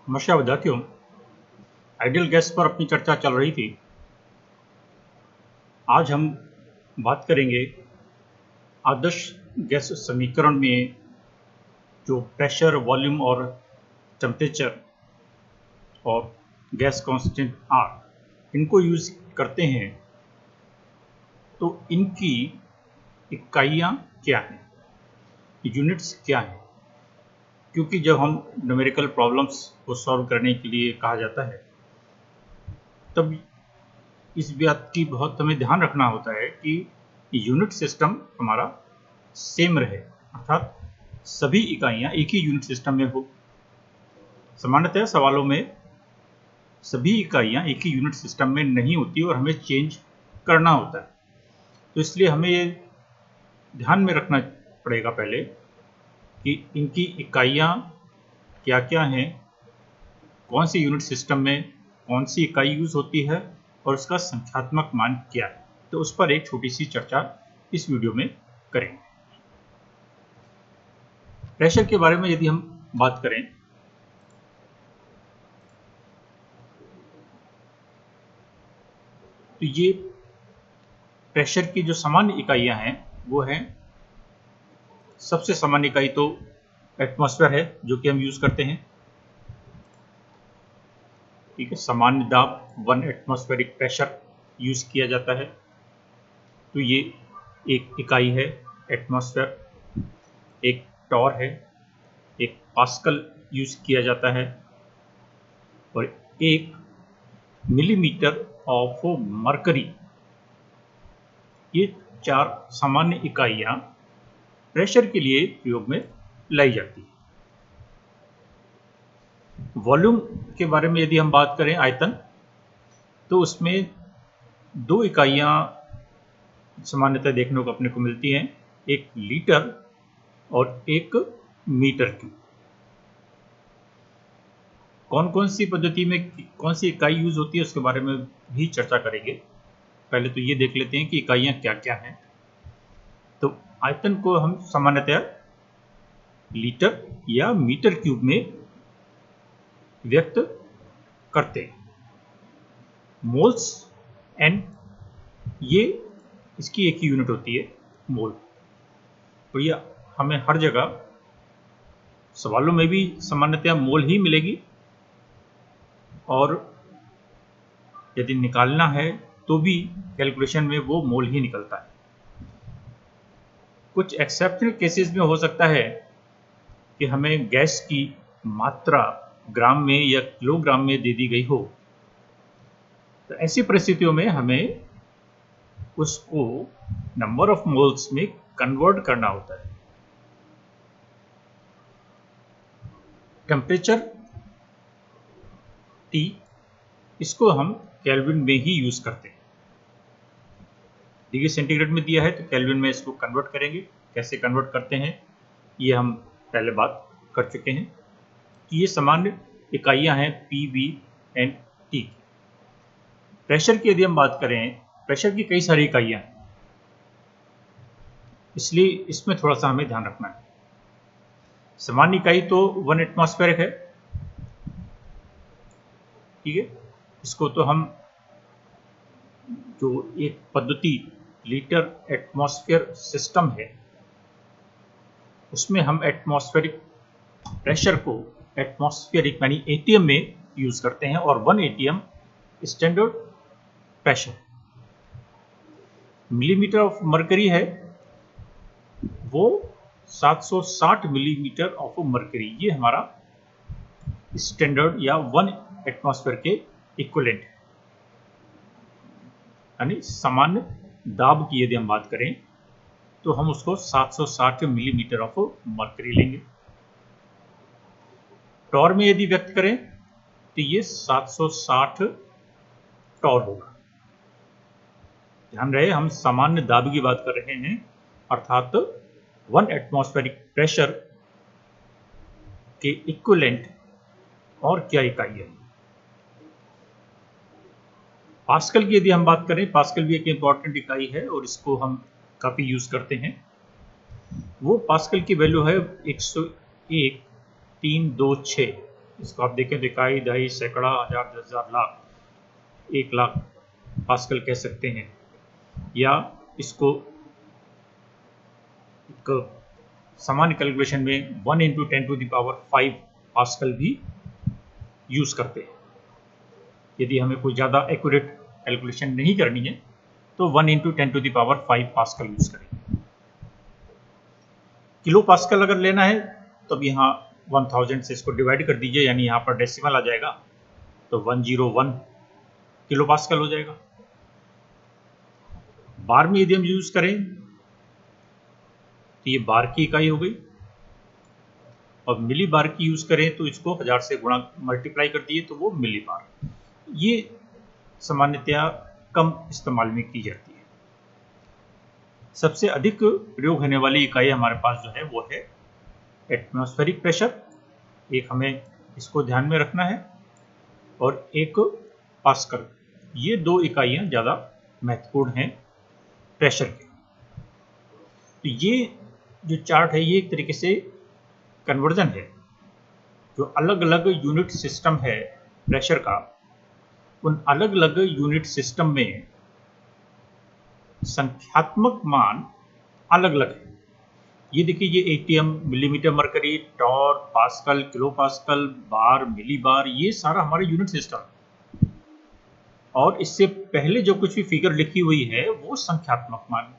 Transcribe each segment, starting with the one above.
नमस्कार विद्यार्थियों, ideal gas पर अपनी चर्चा चल रही थी। आज हम बात करेंगे आदर्श गैस समीकरण में जो प्रेशर, वॉल्यूम और टेम्परेचर और गैस कांस्टेंट आर इनको यूज करते हैं, तो इनकी इकाइयाँ क्या हैं, यूनिट्स क्या हैं। क्योंकि जब हम न्यूमेरिकल प्रॉब्लम्स को सॉल्व करने के लिए कहा जाता है, तब इस बात की बहुत हमें ध्यान रखना होता है कि यूनिट सिस्टम हमारा सेम रहे, अर्थात सभी इकाइयाँ एक ही यूनिट सिस्टम में हो। सामान्यतः सवालों में सभी इकाइयाँ एक ही यूनिट सिस्टम में नहीं होती और हमें चेंज करना होता है। तो इसलिए हमें ये ध्यान में रखना पड़ेगा पहले कि इनकी इकाइयाँ क्या क्या हैं, कौन सी यूनिट सिस्टम में कौन सी इकाई यूज होती है और उसका संख्यात्मक मान क्या है। तो उस पर एक छोटी सी चर्चा इस वीडियो में करेंगे। प्रेशर के बारे में यदि हम बात करें, तो ये प्रेशर की जो सामान्य इकाइयां हैं वो हैं, सबसे सामान्य इकाई तो एटमॉस्फेयर है जो कि हम यूज करते हैं। ठीक है, सामान्य दाब 1 एटमॉस्फेरिक प्रेशर यूज किया जाता है। तो ये एक इकाई है एटमॉस्फेयर। एक टॉर है, एक पास्कल यूज किया जाता है और एक मिलीमीटर ऑफ मरकरी। ये 4 सामान्य इकाइयां प्रेशर के लिए प्रयोग में लाई जाती है। वॉल्यूम के बारे में यदि हम बात करें, आयतन, तो उसमें 2 इकाइयां सामान्यतः देखने को अपने को मिलती हैं, एक लीटर और एक मीटर क्यूब। कौन कौन सी पद्धति में कौन सी इकाई यूज होती है उसके बारे में भी चर्चा करेंगे। पहले तो ये देख लेते हैं कि इकाइयां क्या क्या हैं। तो आयतन को हम सामान्यतः लीटर या मीटर क्यूब में व्यक्त करते हैं। मोल्स एंड ये इसकी एक ही यूनिट होती है, मोल। तो ये हमें हर जगह सवालों में भी सामान्यतः मोल ही मिलेगी और यदि निकालना है तो भी कैलकुलेशन में वो मोल ही निकलता है। कुछ एक्सेप्शनल केसेस में हो सकता है कि हमें गैस की मात्रा ग्राम में या किलोग्राम में दे दी गई हो, तो ऐसी परिस्थितियों में हमें उसको नंबर ऑफ मोल्स में कन्वर्ट करना होता है। टेम्परेचर T, इसको हम केल्विन में ही यूज करते हैं। डिग्री सेंटीग्रेड में दिया है तो केल्विन में इसको कन्वर्ट करेंगे। कैसे कन्वर्ट करते हैं ये हम पहले बात कर चुके हैं कि ये सामान्य इकाइयां हैं P, V and T। Pressure की यदि हम बात करें, प्रेशर की कई सारी इकाइयां हैं, इसलिए इसमें थोड़ा सा हमें ध्यान रखना है। सामान्य इकाई तो 1 एटमॉस्फेरिक है। ठीक है, इसको तो हम जो एक पद्धति लीटर एटमॉस्फेयर सिस्टम है, उसमें हम एटमॉस्फेरिक प्रेशर को एटमॉस्फेरिक यानी एटीएम में यूज करते हैं और 1 ATM standard pressure. Millimetre of mercury है, वो 760 मिलीमीटर ऑफ मरकरी, ये हमारा स्टैंडर्ड या 1 एटमॉस्फेयर के इक्विवेलेंट है। यानी सामान्य दाब की यदि हम बात करें तो हम उसको 760 मिलीमीटर ऑफ मरकरी लेंगे। टॉर में यदि व्यक्त करें तो ये 760 टॉर होगा। ध्यान रहे, हम सामान्य दाब की बात कर रहे हैं, अर्थात 1 एटमॉस्फेरिक प्रेशर के इक्विवेलेंट और क्या इकाई है। पास्कल की यदि हम बात करें, पास्कल भी एक इंपॉर्टेंट इकाई है और इसको हम काफी यूज करते हैं। वो पास्कल की वैल्यू है 101.326 इसको आप देखें तो इकाई, दहाई, सैकड़ा, हजार, 10,000, लाख, 1,00,000 पास्कल कह सकते हैं, या इसको एक सामान्य कैलकुलेशन में 1 × 10⁵ पास्कल भी यूज करते हैं। यदि हमें कोई ज़्यादा एक्यूरेट कैलकुलेशन नहीं करनी है तो 1 × 10⁵ पास्कल यूज करेंगे। किलो पास्कल अगर लेना है तो अब यहाँ 1000 से इसको डिवाइड कर दीजिए, यानी यहाँ पर डेसिमल आ जाएगा तो 101 किलो पास्कल हो जाएगा। बार में यदि हम यूज करें तो ये बार की इकाई हो गई, और मिली बार की यूज करें तो इसको 1000 से गुणा मल्टीप्लाई कर दिए तो वो मिली बार। ये सामान्यतया कम इस्तेमाल में की जाती है। सबसे अधिक प्रयोग होने वाली इकाई हमारे पास जो है वो है एटमॉस्फेरिक प्रेशर, एक हमें इसको ध्यान में रखना है, और एक पास्कल। ये दो इकाइयां ज़्यादा महत्वपूर्ण हैं प्रेशर के। तो ये जो चार्ट है ये एक तरीके से कन्वर्जन है, जो अलग अलग यूनिट सिस्टम है प्रेशर का, उन अलग अलग यूनिट सिस्टम में संख्यात्मक मान अलग अलग है। ये देखिए, ये ATM, millimetre mercury, torr, pascal, kilopascal, bar, millibar, ये सारा हमारा यूनिट सिस्टम है। और इससे पहले जो कुछ भी फिगर लिखी हुई है वो संख्यात्मक मान।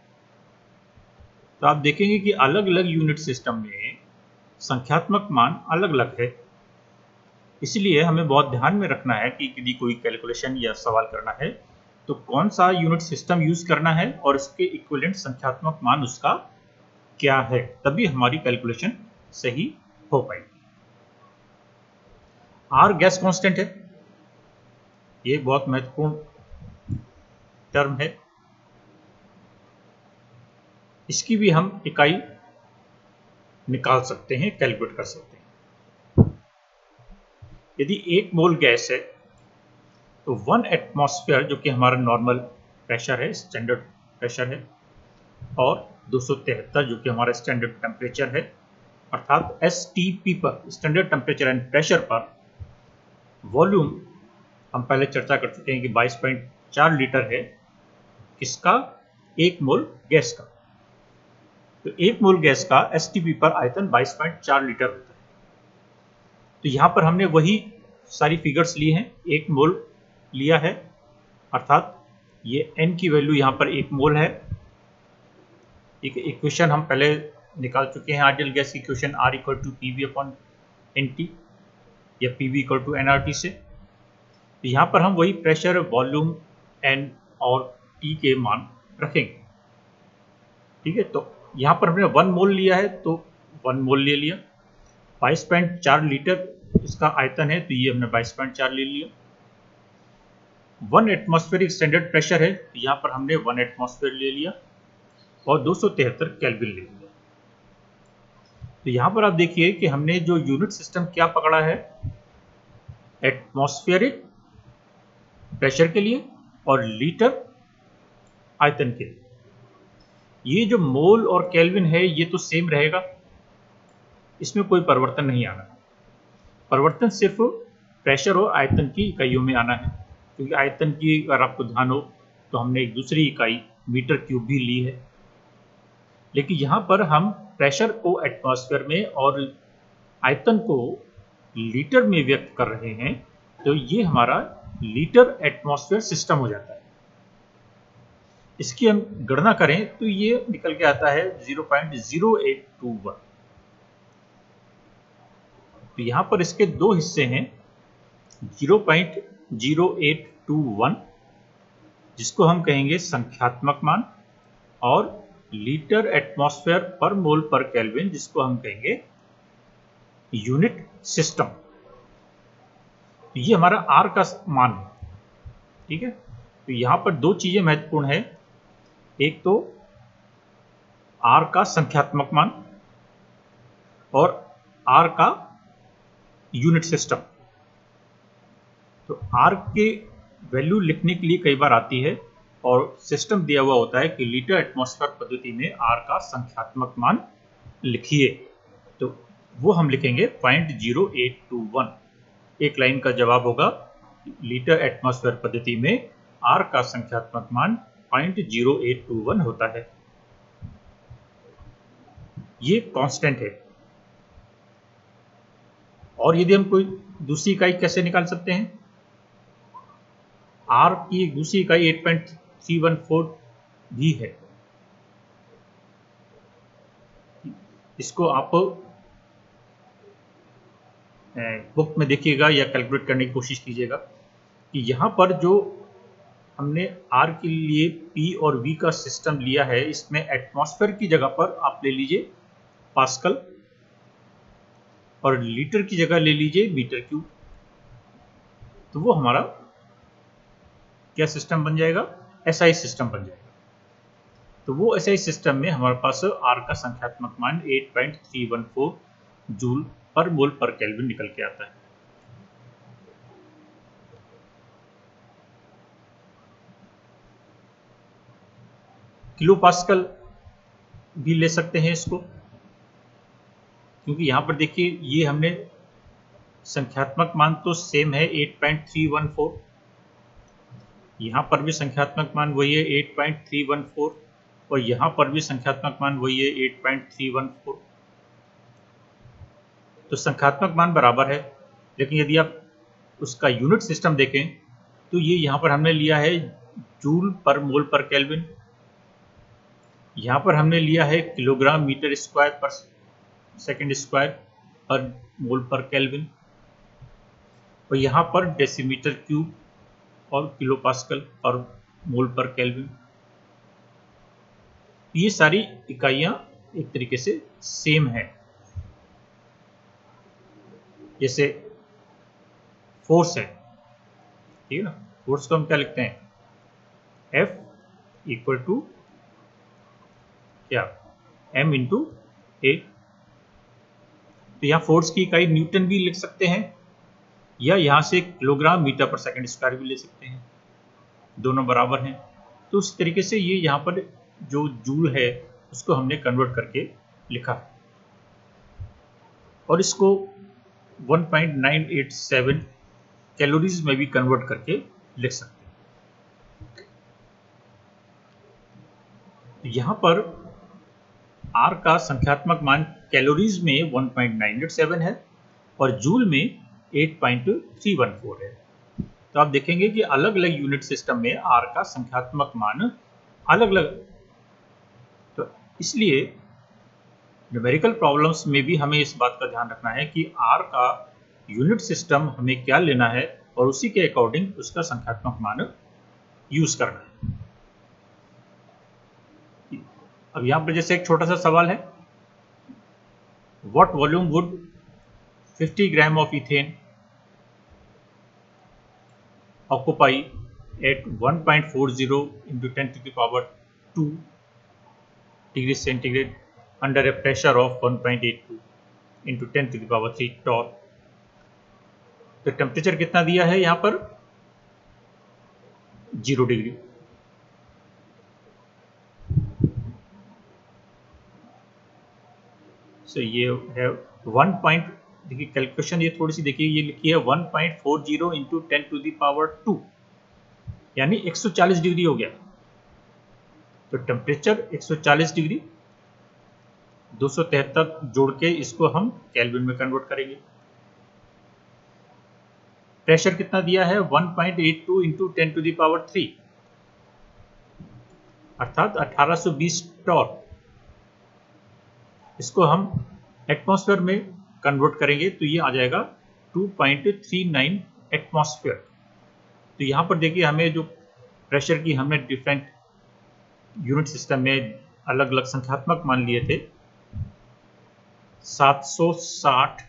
तो आप देखेंगे कि अलग अलग यूनिट सिस्टम में संख्यात्मक मान अलग अलग है। इसलिए हमें बहुत ध्यान में रखना है कि यदि कोई कैलकुलेशन या सवाल करना है तो कौन सा यूनिट सिस्टम यूज करना है और उसके इक्विवेलेंट संख्यात्मक मान उसका क्या है, तभी हमारी कैलकुलेशन सही हो पाएगी। आर गैस कांस्टेंट है, ये बहुत महत्वपूर्ण टर्म है। इसकी भी हम इकाई निकाल सकते हैं, कैलकुलेट कर सकते हैं। यदि 1 मोल गैस है तो 1 एटमॉस्फेयर, जो कि हमारा नॉर्मल प्रेशर है, स्टैंडर्ड प्रेशर है, और 273 जो कि हमारा स्टैंडर्ड टेम्परेचर है, अर्थात STP पर, स्टैंडर्ड टेम्परेचर एंड प्रेशर पर, वॉल्यूम हम पहले चर्चा कर चुके हैं कि 22.4 लीटर है। किसका? 1 मोल गैस का। तो 1 मोल गैस का STP पर आयतन 22.4 लीटर होता है। तो यहाँ पर हमने वही सारी फिगर्स ली हैं, 1 मोल लिया है, अर्थात ये n की वैल्यू यहाँ पर 1 मोल है। एक इक्वेशन हम पहले निकाल चुके हैं, आइडियल गैस की इक्वेशन R = PV/NT या PV = nRT से। तो यहाँ पर हम वही प्रेशर, वॉल्यूम, n और T के मान रखेंगे। ठीक है, तो यहाँ पर हमने 1 मोल लिया है तो 1 मोल ले लिया, 22.4 लीटर इसका आयतन है तो ये हमने 22.4 ले लिया। 1 एटमॉस्फेरिक स्टैंडर्ड प्रेशर है तो यहाँ पर हमने 1 एटमॉस्फेयर ले लिया और 273 केल्विन ले लिया। तो यहाँ पर आप देखिए कि हमने जो यूनिट सिस्टम क्या पकड़ा है, एटमॉस्फेरिक प्रेशर के लिए और लीटर आयतन के लिए। ये जो मोल और केल्विन है ये तो सेम रहेगा, इसमें कोई परिवर्तन नहीं आना। परिवर्तन सिर्फ प्रेशर और आयतन की इकाइयों में आना है, क्योंकि आयतन की अगर आपको ध्यान हो तो हमने एक दूसरी इकाई मीटर क्यूब भी ली है, लेकिन यहाँ पर हम प्रेशर को एटमॉस्फेयर में और आयतन को लीटर में व्यक्त कर रहे हैं, तो ये हमारा लीटर एटमॉस्फेयर सिस्टम हो जाता है। इसकी हम गणना करें तो ये निकल के आता है 0.0821। तो यहाँ पर इसके दो हिस्से हैं, 0.0821 जिसको हम कहेंगे संख्यात्मक मान, और लीटर एटमॉस्फेयर पर मोल पर केल्विन जिसको हम कहेंगे यूनिट सिस्टम। तो ये हमारा R का मान है। ठीक है, तो यहाँ पर दो चीजें महत्वपूर्ण है, एक तो R का संख्यात्मक मान और R का यूनिट सिस्टम। तो R के वैल्यू लिखने के लिए कई बार आती है और सिस्टम दिया हुआ होता है कि लीटर एटमॉस्फेयर पद्धति में R का संख्यात्मक मान लिखिए, तो वो हम लिखेंगे 0.0821। एक लाइन का जवाब होगा लीटर एटमॉस्फेयर पद्धति में R का संख्यात्मक मान 0.0821 होता है। ये कांस्टेंट है। और यदि हम कोई दूसरी इकाई कैसे निकाल सकते हैं? R की एक दूसरी इकाई 8.314 भी है। इसको आप बुक में देखिएगा या कैलकुलेट करने की कोशिश कीजिएगा कि यहाँ पर जो हमने R के लिए P और V का सिस्टम लिया है, इसमें एटमॉस्फेयर की जगह पर आप ले लीजिए पास्कल और लीटर की जगह ले लीजिए मीटर क्यूब। तो वो हमारा क्या सिस्टम बन जाएगा? एसआई सिस्टम बन जाएगा। तो वो एसआई सिस्टम में हमारे पास R का संख्यात्मक मान 8.314 जूल पर मोल पर केल्विन निकल के आता है। किलो पास्कल भी ले सकते हैं इसको, क्योंकि यहां पर देखिए ये हमने संख्यात्मक मान तो सेम है 8.314, यहां पर भी संख्यात्मक मान वही है 8.314 और यहां पर भी संख्यात्मक मान वही है 8.314। तो संख्यात्मक मान बराबर है, लेकिन यदि आप उसका यूनिट सिस्टम देखें तो ये यहां पर हमने लिया है जूल पर मोल पर केल्विन, यहां पर हमने लिया है किलोग्राम मीटर स्क्वायर पर सेकंड स्क्वायर पर मोल पर केल्विन और यहां पर डेसीमीटर क्यूब और किलो पास्कल पर मोल पर केल्विन। ये सारी इकाइयां एक तरीके से सेम है। जैसे फोर्स है, ठीक है ना, फोर्स को हम क्या लिखते हैं? F इक्वल टू क्या? M इंटू ए। तो यहाँ फोर्स की इकाई न्यूटन भी लिख सकते हैं या यहाँ से किलोग्राम मीटर पर सेकंड स्क्वायर भी ले सकते हैं, दोनों बराबर हैं। तो उस तरीके से ये यहाँ पर जो जूल है उसको हमने कन्वर्ट करके लिखा और इसको 1.987 कैलोरीज में भी कन्वर्ट करके लिख सकते हैं। यहाँ पर R का संख्यात्मक मान कैलोरीज में 1.987 है और जूल में 8.314 है। तो आप देखेंगे कि अलग अलग यूनिट सिस्टम में R का संख्यात्मक मान अलग अलग, तो इसलिए न्यूमेरिकल प्रॉब्लम्स में भी हमें इस बात का ध्यान रखना है कि R का यूनिट सिस्टम हमें क्या लेना है और उसी के अकॉर्डिंग उसका संख्यात्मक मान यूज करना है। अब यहां पर जैसे एक छोटा सा सवाल है, what volume would 50 gram of ethane occupy at 1.40 into 10 to the power 2 degree centigrade under a pressure of 1.82 into 10 to the power 3 torr. तो टेम्परेचर कितना दिया है यहां पर? 0 डिग्री। सो ये है 1 पॉइंट, देखिए कैलकुलेशन ये थोड़ी सी देखिए, ये लिखी है 1.40 into 10 to the power 2 यानी 140 डिग्री हो गया। तो टेम्परेचर 140 डिग्री, 273 जोड़ के इसको हम केल्विन में कन्वर्ट करेंगे। प्रेशर कितना दिया है? 1.82 into 10 to the power 3 अर्थात 1820 टॉर। इसको हम एटमॉस्फेयर में कन्वर्ट करेंगे तो ये आ जाएगा 2.39 एटमॉस्फेयर। तो यहाँ पर देखिए हमें जो प्रेशर की हमने डिफरेंट यूनिट सिस्टम में अलग अलग संख्यात्मक मान लिए थे, 760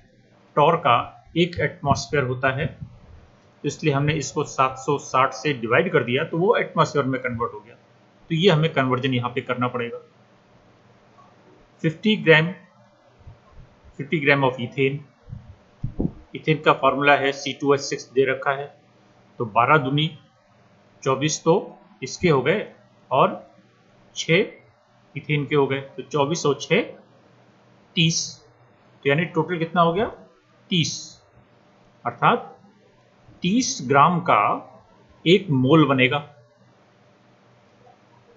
टॉर का एक एटमॉस्फेयर होता है, तो इसलिए हमने इसको 760 से डिवाइड कर दिया तो वो एटमॉस्फेयर में कन्वर्ट हो गया। तो ये हमें कन्वर्जन यहाँ पे करना पड़ेगा। 50 ग्राम ऑफ इथेन, इथेन का फॉर्मूला है C2H6 दे रखा है, तो 12 दूनी 24 तो इसके हो गए और 6 इथेन के हो गए, तो 24 और 6 30, तो यानी टोटल कितना हो गया? 30, अर्थात 30 ग्राम का 1 मोल बनेगा।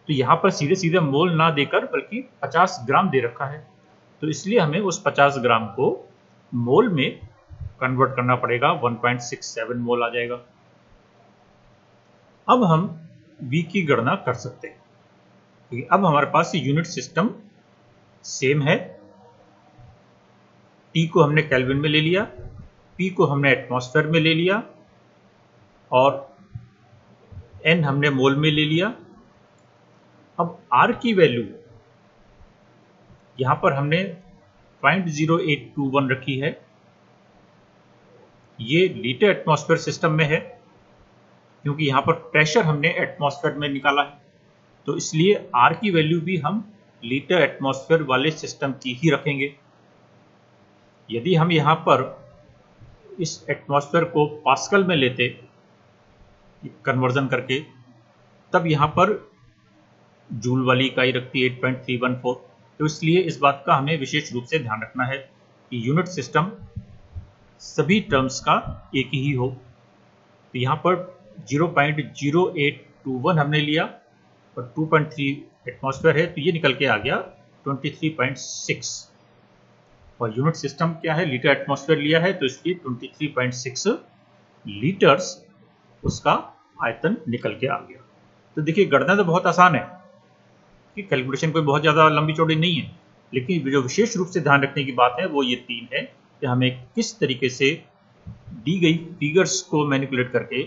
तो यहां पर सीधे सीधे मोल ना देकर बल्कि 50 ग्राम दे रखा है, तो इसलिए हमें उस 50 ग्राम को मोल में कन्वर्ट करना पड़ेगा। 1.67 मोल आ जाएगा। अब हम V की गणना कर सकते हैं, क्योंकि अब हमारे पास यूनिट सिस्टम सेम है। T को हमने केल्विन में ले लिया, P को हमने एटमॉस्फेयर में ले लिया और N हमने मोल में ले लिया। अब R की वैल्यू यहां पर हमने 0.0821 रखी है। ये लीटर एटमॉस्फेयर सिस्टम में है, क्योंकि यहां पर प्रेशर हमने एटमॉस्फेयर में निकाला है, तो इसलिए R की वैल्यू भी हम लीटर एटमॉस्फेयर वाले सिस्टम की ही रखेंगे। यदि हम यहां पर इस एटमॉस्फेयर को पास्कल में लेते कन्वर्जन करके, तब यहां पर जूल वाली इकाई रखती 8.314। तो इसलिए इस बात का हमें विशेष रूप से ध्यान रखना है कि यूनिट सिस्टम सभी टर्म्स का एक ही हो। तो यहाँ पर 0.0821 हमने लिया और 2.3 एटमॉस्फेयर है, तो ये निकल के आ गया 23.6। और यूनिट सिस्टम क्या है, लीटर एटमॉस्फेयर लिया है, तो इसलिए 23.6 लीटर्स उसका आयतन निकल के आ गया। तो देखिए गणना तो बहुत आसान है कि कैलकुलेशन कोई बहुत ज़्यादा लंबी चौड़ी नहीं है, लेकिन जो विशेष रूप से ध्यान रखने की बात है वो ये 3 है कि हमें किस तरीके से दी गई फिगर्स को मैनिपुलेट करके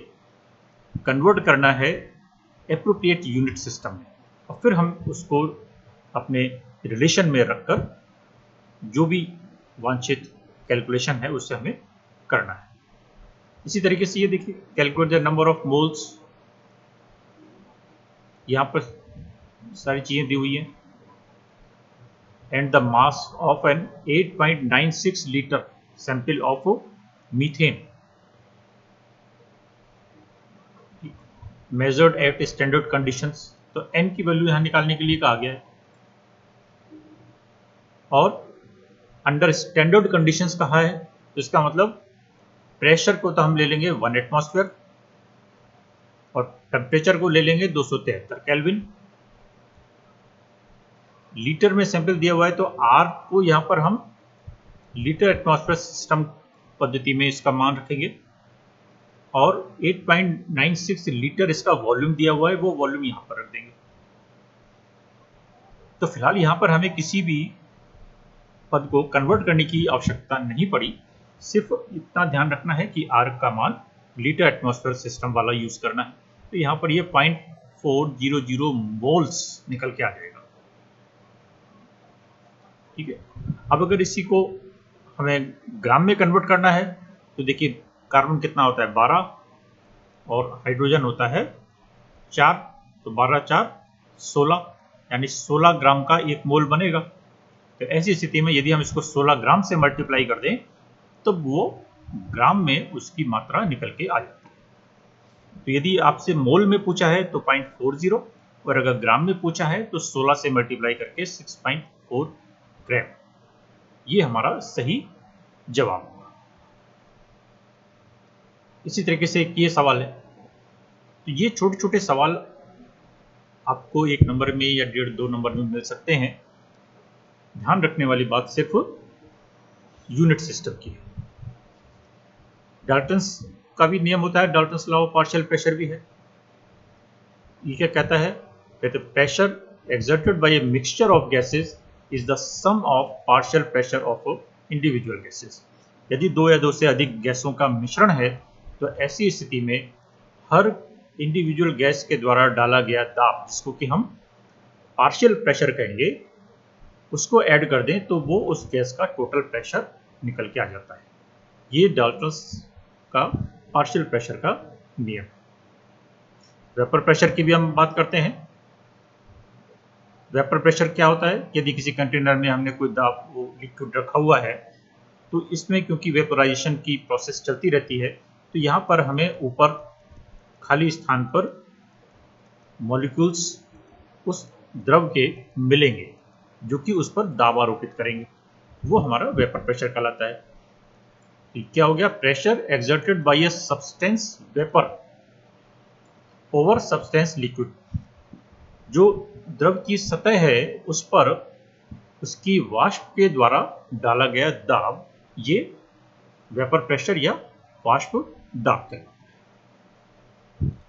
कन्वर्ट करना है एप्रोप्रिएट यूनिट सिस्टम में, और फिर हम उसको अपने रिलेशन में रखकर जो भी वांछित कैलकुलेशन है उससे हमें करना है। इसी तरीके से ये देखिए, calculate the number of moles, यहाँ पर सारी चीजें दी हुई हैं, and the mass of an 8.96 litre sample of methane measured at standard conditions. तो n की वैल्यू यहां निकालने के लिए कहा गया है, और अंडर स्टैंडर्ड कंडीशंस कहा है, तो इसका मतलब प्रेशर को तो हम ले लेंगे 1 एटमॉस्फेयर और टेम्परेचर को ले लेंगे 273 केल्विन। लीटर में सैंपल दिया हुआ है, तो R को यहां पर हम लीटर एटमॉस्फेयर सिस्टम पद्धति में इसका मान रखेंगे, और 8.96 लीटर इसका वॉल्यूम दिया हुआ है, वो वॉल्यूम यहां पर रख देंगे। तो फिलहाल यहां पर हमें किसी भी पद को कन्वर्ट करने की आवश्यकता नहीं पड़ी, सिर्फ इतना ध्यान रखना है कि R का मान लीटर एटमॉस्फेयर सिस्टम वाला यूज करना है। तो यहां पर ये 0.400 मोल्स निकल के आ जाएगा। ठीक है, अब अगर इसी को हमें ग्राम में कन्वर्ट करना है, तो देखिए कार्बन कितना होता है 12 और हाइड्रोजन होता है 4, तो 12 4 16, यानी 16 ग्राम का 1 मोल बनेगा। तो ऐसी स्थिति में यदि हम इसको 16 ग्राम से मल्टीप्लाई कर दें, तो वो ग्राम में उसकी मात्रा निकल के आ जाती है। तो यदि आपसे मोल में पूछा है तो 0.40, और अगर ग्राम में पूछा है तो 16 से मल्टीप्लाई करके 6.4 ग्राम, ये हमारा सही जवाब होगा। इसी तरीके से एक ये सवाल है, तो ये छोटे छोटे सवाल आपको 1 नंबर में या 1.5-2 नंबर में मिल सकते हैं। ध्यान रखने वाली बात सिर्फ यूनिट सिस्टम की है। डाल्टन्स का भी नियम होता है, Dalton's law of partial pressure भी है। ये क्या कहता है, कहते pressure exerted by a mixture of gases is the sum of partial pressure of individual gases। यदि 2 या 2 से अधिक गैसों का मिश्रण है, तो ऐसी स्थिति में हर इंडिविजुअल गैस के द्वारा डाला गया दाब, जिसको कि हम पार्शियल प्रेशर कहेंगे, उसको ऐड कर दें तो वो उस गैस का टोटल प्रेशर निकल के आ जाता है। ये डाल्टन्स का पार्शियल प्रेशर का नियम। वेपर प्रेशर की भी हम बात करते हैं। वेपर प्रेशर क्या होता है, यदि किसी कंटेनर में हमने कोई दाब वो लिक्विड रखा हुआ है, तो इसमें क्योंकि वेपोराइजेशन की प्रोसेस चलती रहती है, तो यहाँ पर हमें ऊपर खाली स्थान पर मॉलिक्यूल्स उस द्रव के मिलेंगे जो कि उस पर दाब आरोपित करेंगे, वो हमारा वेपर प्रेशर कहलाता है। क्या हो गया? Pressure exerted by a substance vapour over substance liquid. जो द्रव की सतह है उस पर उसकी वाष्प के द्वारा डाला गया दाब, ये वेपर प्रेशर या वाष्प दाब है।